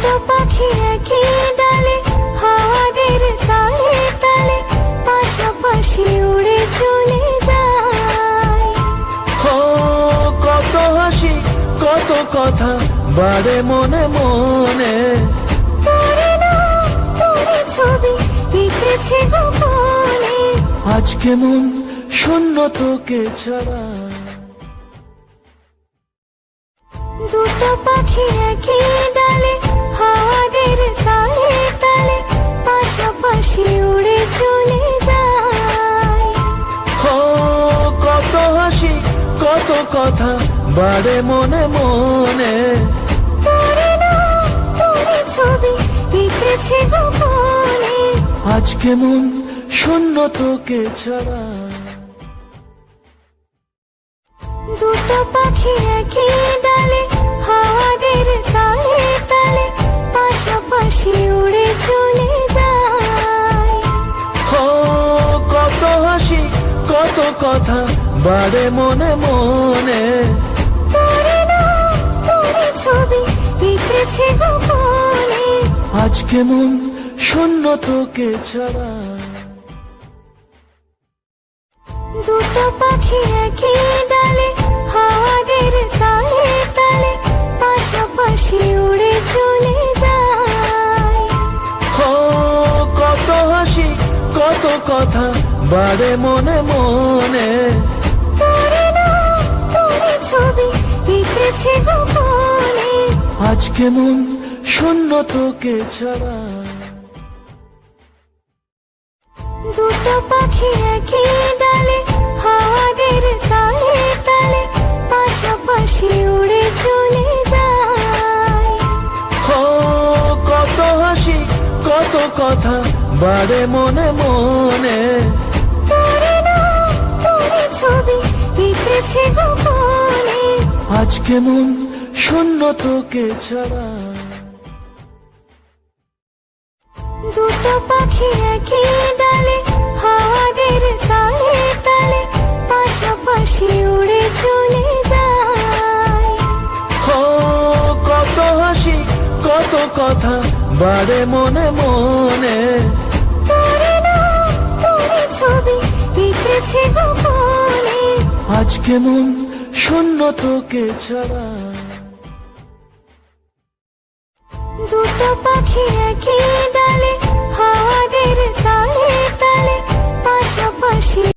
দুটো পাখি একই ডালে হাওয়াদের তালে তালে পাশাপাশি উড়ে চলে যায়। ও কত হাসি কত কথা বাড়ে মনে মনে, তোরে নাম তোরে ছবি এঁকেছে গোপনে। আজকে মন শূন্য তোকে ছাড়া। দুটো পাখি একই ডালে হাওয়াদের তালে তালে পাশাপাশি উড়ে চলে যায়। ও কত হাসি কত কথা বাড়ে মনে মনে, তোরে নাম তোরে ছবি এঁকেছে গোপনে। আজকে মন শূন্য তোকে ছাড়া। দুটো পাখি একই ডালে হাওয়াদের তালে তালে পাশাপাশি উড়ে চলে যায়। ও কত হাসি কত কথা বাড়ে মনে মনে, তোরে নাম তোরে ছবি এঁকেছে গোপনে। আজকে মন শূন্য তোকে ছাড়া। দুটো পাখি একই ডালে হাওয়াদের তালে তালে পাশাপাশি উড়ে চলে যায়। ও কত হাসি কত কথা বাড়ে মনে মনে, তোরে নাম তোরে ছবি এঁকেছে গোপনে। আজকে মন শূন্য তোকে ছাড়া। দুটো পাখি একই ডালে হাওয়াদের তালে তালে পাশাপাশি উড়ে চলে যায়। ও কত হাসি কত কথা বাড়ে মনে মনে, তোরে নাম তোরে ছবি এঁকেছে গোপনে। আজকে মন শূন্য তোকে ছাড়া। দুটো পাখি একই ডালে হাওয়াদের তালে তালে পাশাপাশি উড়ে চলে যায়। ও কত হাসি কত কথা বাড়ে মনে মনে, তোরে নাম তোরে ছবি এঁকেছে গোপনে। আজকে মন শূন্য তোকে ছাড়া। দুটো পাখি একই ডালে